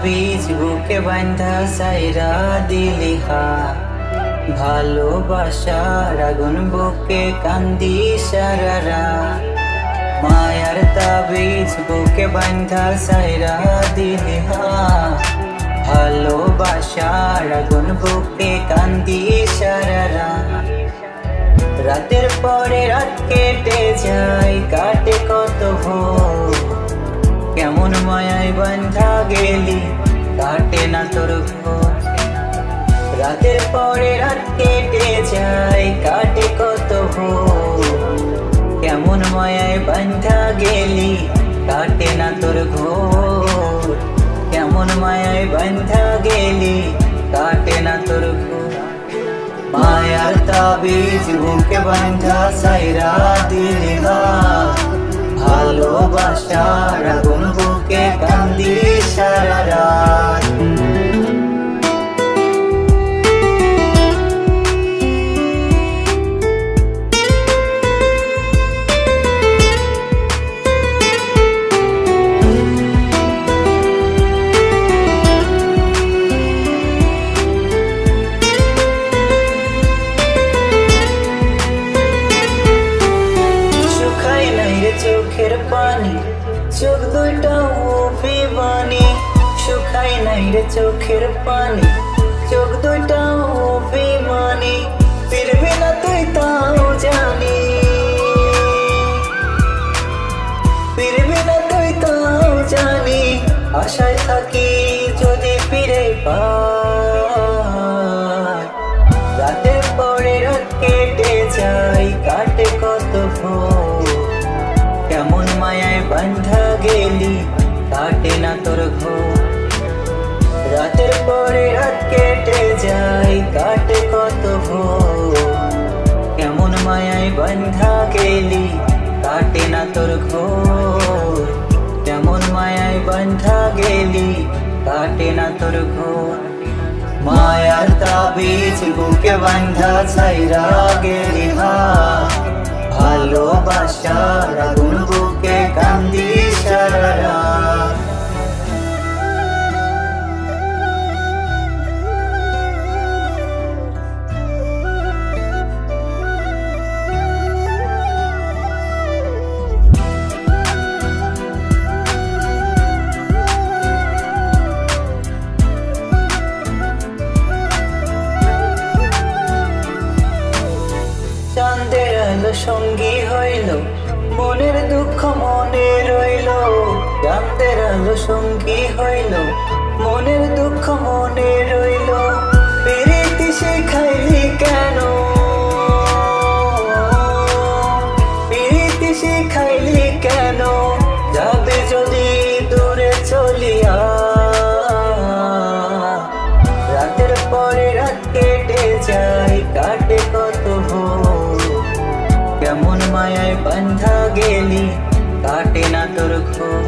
তাবিজ বুকে বান্ধা সাইরা দিলি হা, ভালোবাসার আগুন বুকে কান্দি সারারা। মায়ার তাবিজ বুকে বান্ধা সাইরা দিলি হা, ভালোবাসার আগুন বুকে কান্দি সারারা। রাতের পরে রাত কেটে যায়, কাটে কত ভোর, কেমন মায়ায় বান্ধা গেলি, কাটে না তোর ঘোর। রাতের পরে রাত কেটে যায়, কাটে কত ভোর, কেমন মায়ায় বান্ধা গেলি, কাটে না তোর ঘোর। কেমন মায়ায় বান্ধা গেলি, কাটে না তোর ঘোর। মায়ার তাবিজ বুকে বান্ধা সাইরা দিলি হা, ভালোবাসার আগুন বুকে কান্দি সারা রাত। চোখের পানি, চোখ দুইটা অভিমানী, শুকাই নাই রে চোখের পানি, চোখ দুইটা অভিমানী। ফিরবি না তুই তাও জানি, ফিরবি না তুই তাও জানি। আশায় থাকি যদি ফিরে পাই, রাতের পরে রাত কেটে যায়, কাটে কত ভোর, কেমন মায়ায় বান্ধা গেলি, কাটে না তোর ঘোর। রাতের পরে রাত কেটে যায়, কাটে কত ভোর, কেমন মায়ায় বান্ধা গেলি, কাটে না তোর ঘোর। কেমন মায়ায় বান্ধা গেলি, কাটে না তোর ঘোর। মায়ার তাবিজ বুকে বান্ধা ছাইরা গেলি হা, ভালোবাসার আগুন বুকে কান্দি সারা রাত। চাঁদের আলো সঙ্গী হইল, মনের দুঃখ মনে রইল। চাঁদের আলো সঙ্গী হইল, মনের দুঃখ মনে রইল। প্রীতি শিখাইলি কেন, প্রীতি শিখাইলি কেন, যাবে যদি দূরে চলিয়া। রাতের পরে রাত কেটে যায়, কাটে কত ভোর, কেমন মায়ায় বান্ধা গেলি, কাটে না তোর ঘোর।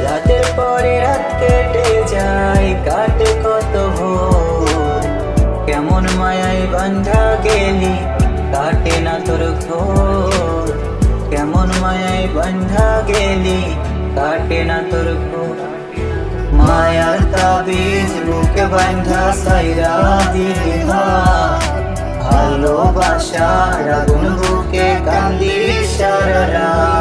রাতের পরে রাত কেটে যায়, কাটে কত ভোর, কেমন মায়ায় বান্ধা গেলি, কাটে না তোর ঘোর। কেমন মায়ায় বান্ধা গেলি, কাটে না তোর ঘোর। মায়ার তাবিজ বুকে বান্ধা সাইরা দিলি হা, ভালোবাসার আগুন বুকে কান্দি সারা রাত।